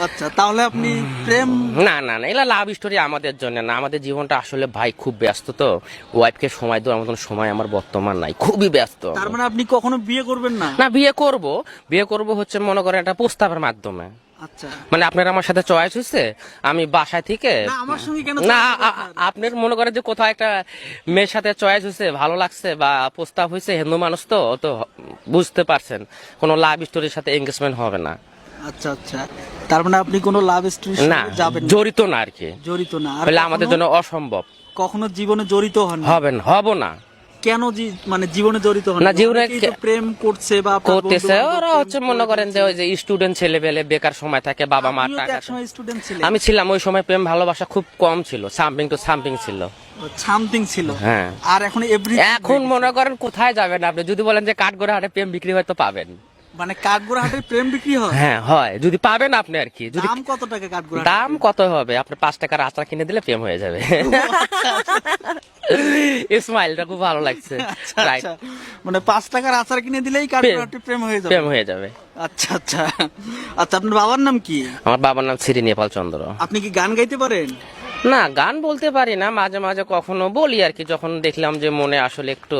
আচ্ছা, তাহলে আপনি প্রেম না না না, এগুলা লাভ স্টোরি আমাদের জন্য না। আমাদের জীবনটা আসলে ভাই খুব ব্যস্ত, তো ওয়াইফকে সময় দেওয়ার মতন সময় আমার বর্তমান নাই, খুবই ব্যস্ত। তার মানে আপনি কখনো বিয়ে করবেন না? না, বিয়ে করব হচ্ছে মনে করেন একটা প্রস্তাবের মাধ্যমে। আচ্ছা, মানে আপনার আমার সাথে চয়েস হয়েছে, আমি বাসায় থেকে না আমার সঙ্গে কেন না চয়েস হবে আপনার? আপনার মনে করেন যে কোথাও একটা মেয়ের সাথে চয়েস হয়েছে, ভালো লাগছে বা প্রস্তাব হয়েছে, হিন্দু মানুষ তো তো বুঝতে পারছেন, কোনো লাভ স্টোরির সাথে এঙ্গেজমেন্ট হবে না। আচ্ছা আচ্ছা, তার মানে আপনি কোনো লাভ স্টোরির না, সাথে যাবেন না? জড়িত না আর কি, জড়িত না। আর তাহলে আমাদের কখনো- জন্য অসম্ভব। কখনো জীবনে জড়িত হন না? হব না। কেন মানে জীবনে জড়িত হন না, জীবনে অনেকেই তো প্রেম করছে বা আপনার করতেছে, বন্ধু-বান্ধব ওরা প্রেম হচ্ছে মনে করেন যে ওই যে স্টুডেন্ট ছেলে পেলে বেকার সময় থাকে, বাবা মা আপনিও তো টাকা। একসময় স্টুডেন্ট ছিলেন। আমি ছিলাম ওই সময়, প্রেম ভালোবাসা খুব কম ছিল, সামথিং টু সামথিং ছিল। সামথিং ছিল। হ্যাঁ। আর এখন এভরি এখন মনে করেন কোথায় যাবেন আপনি, যদি বলেন যে কাঠগড়া হাটে প্রেম বিক্রি হয়তো পাবেন। মানে কাঠগোড়া হাটের প্রেম বিক্রি হয়? হ্যাঁ হয়, যদি পাবেন আপনি আর কি। যদি দাম কত টাকা কাঠগোড়া? দাম কত হবে, আপনি 5 টাকার আচার কিনে দিলে প্রেম হয়ে যাবে। স্মাইলটা খুব ভালো লাগছে। রাইট, আচ্ছা, মানে 5 টাকার আচার কিনে দিলেই কাঠগোড়া হাটের প্রেম হয়ে যাবে? প্রেম হয়ে যাবে। আচ্ছা আচ্ছা। আচ্ছা, আপনার বাবার নাম কি? আমার বাবার নাম শ্রী নেপাল চন্দ্র। আপনি কি গান গাইতে পারেন? না, গান বলতে পারি না, মাঝে মাঝে কখনো বলি আর কি, যখন দেখলাম যে মনে আসলে একটু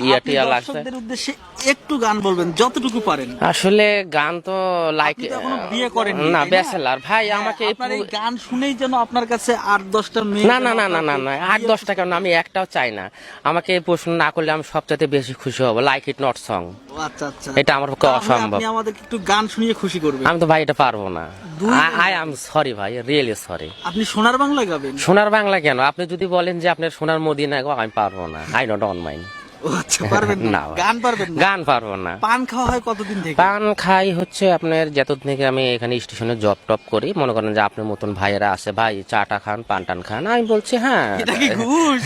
ইয়া আপনি টিয়া লাগছে। দর্শকদের উদ্দেশ্যে একটু গান বলবেন যতটুকু পারেন। আসলে গান তো লাইক আপনি তো এখনো বিয়ে করেননি, না, তাই না? ব্যাচেলার ভাই, আমাকে এই আপনার এই গান শুনেই যেন আপনার কাছে 8-10টা মেয়ে না না যেন না না না আপনাকে না 8-10 টাকা না, আমি একটাও চাই না। আমাকে এই প্রশ্ন না করলে আমি সবচাইতে বেশি খুশি হব, লাইক ইট নট সং। ও আচ্ছা আচ্ছা, এটা আমার পক্ষে তাহলে অসম্ভব। আপনি আমাদেরকে একটু গান শুনিয়ে খুশি করবেন। আমি তো ভাই এটা পারবো না, দুই আই এম সরি ভাই, রিয়েলি সরি। আপনি সোনার বাংলা গাবেন? সোনার বাংলা কেন, আপনি যদি বলেন যে আপনার সোনার মদিনা গো, আমি পারবো না, আই ডোন্ট মাইন্ড। ও আচ্ছা, পারবেন না? না। গান পারবেন না? গান পারবো না। পান খাওয়া হয় কতদিন থেকে? পান খাই হচ্ছে আপনার যতদিন থেকে আমি এখানে স্টেশনে জব টপ করি, মনে করেন যে আপনার মতন ভাইয়েরা আছে, ভাই চাটা খান, পান টান খান, আমি বলছি হ্যাঁ। এটা কি ঘুষ?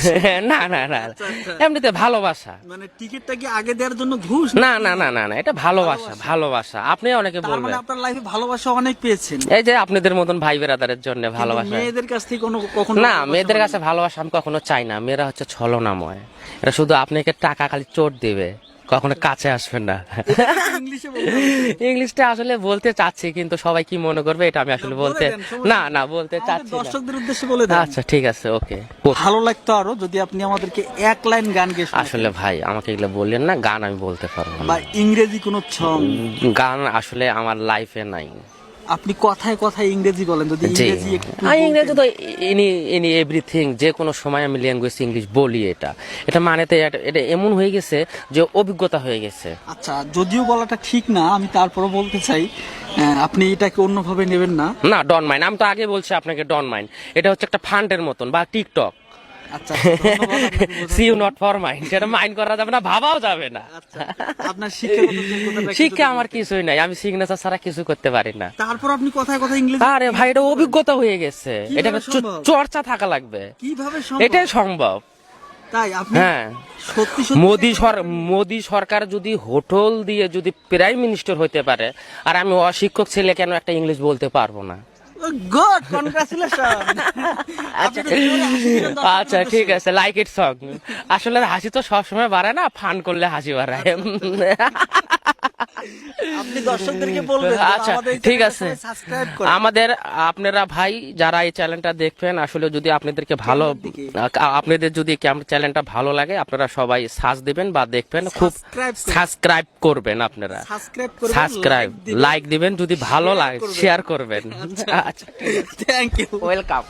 না না না, আচ্ছা। এমনিতে ভালোবাসা। মানে টিকিটটা কি আগে দেওয়ার জন্য ঘুষ? না না না না না, এটা ভালোবাসা, ভালোবাসা। আপনি অনেকে তার বলবেন মানে আপনার লাইফে ভালোবাসা অনেক পেয়েছেন। এই যে আপনাদের মতন ভাই বেরাদারের জন্য কিন্তু ভালোবাসা। মেয়েদের কাছ থেকে কখনো না, ভালোবাসা মেয়েদের পাননি? কাছে ভালোবাসা আমি কখনো চাই না। মেয়েরা হচ্ছে ছলনাময়, এটা শুধু আপনাকে টাকা খালি চোট দিবে, কখনো কাছে আসবেন না। ইংলিশে বলতে হবে। ইংলিশটা আসলে বলতে চাচ্ছি, কিন্তু সবাই কি মনে করবে এটা আমি আসলে বলে বলতে দেন, সমস্যা না নেই। না বলতে আমাদের চাচ্ছি না। দর্শকদের উদ্দেশ্যে বলে দেন। আচ্ছা ঠিক আছে, ওকে। ভালো লাগতো আরো যদি আপনি আমাদেরকে এক লাইন গান গেয়ে শোনাতেন। আসলে ভাই আমাকে এগুলো বললেন না, গান আমি বলতে পারবো না। বা ইংরেজি কোনো সং। গান আসলে আমার লাইফে নাই। আপনি কথায় কথায় ইংরেজি বলেন, যদি জি, ইংরেজি একটু ইংরেজি বলতেন। তো এনি এভরিথিং, যে কোনো সময় আমি ল্যাঙ্গুয়েজ ইংলিশ বলি। এটা মানেতে এটা এমন হয়ে গেছে যে অভিজ্ঞতা হয়ে গেছে। আচ্ছা, যদিও বলাটা ঠিক না, আমি তারপরও বলতে চাই, আপনি এটাকে অন্যভাবে নেবেন না। না, ডন মাইন্ড, আমি তো আগে বলছি আপনাকে ডন মাইন্ড। এটা হচ্ছে একটা ফান্ডের মতন বা টিকটক, আচ্ছা, ধন্যবাদ আপনাকে বোঝার সি ইউ জন্য। নট ফর মাইন্ড, সেটা মাইন্ড করা যাবে না, ভাবাও যাবে না। আচ্ছা, আপনার শিক্ষাগত যোগ্যতাটা কি শিক্ষা যদি আমার বলতেন? কিছুই নাই, আমি সিগনেচার ছাড়া কিছু করতে পারি না। তারপর আপনি কথায় কথায় ইংরেজি আরে ভাই, এটা অভিজ্ঞতা হয়ে গেছে, কিভাবে এটা সম্ভব? চর্চা থাকা লাগবে, কিভাবে সম্ভব? এটাই সম্ভব। তাই আপনি হ্যাঁ, সত্যি সত্যি মোদি সরকার যদি হোটেল দিয়ে যদি প্রাইম মিনিস্টার হইতে পারে, আর আমি অশিক্ষক ছেলে কেন একটা ইংলিশ বলতে পারবো না? Good, congratulation. আচ্ছা ঠিক আছে, লাইক ইট সং। আসলে হাসি তো সবসময় বাড়ায় না, ফান করলে হাসি বাড়ায়। আপনি দর্শকদেরকে বলবেন আচ্ছা ঠিক আছে, আমাদের আপনারা ভাই যারা এই চ্যানেলটা দেখবেন, আসলে যদি আপনাদেরকে ভালো, আপনাদের যদি চ্যানেলটা ভালো লাগে, আপনারা সবাই সার্চ দিবেন বা দেখবেন, খুব সাবস্ক্রাইব করবেন। আপনারা সাবস্ক্রাইব লাইক দিবেন, যদি ভালো লাগে শেয়ার করবেন। আচ্ছা, থ্যাংক ইউ, ওয়েলকাম।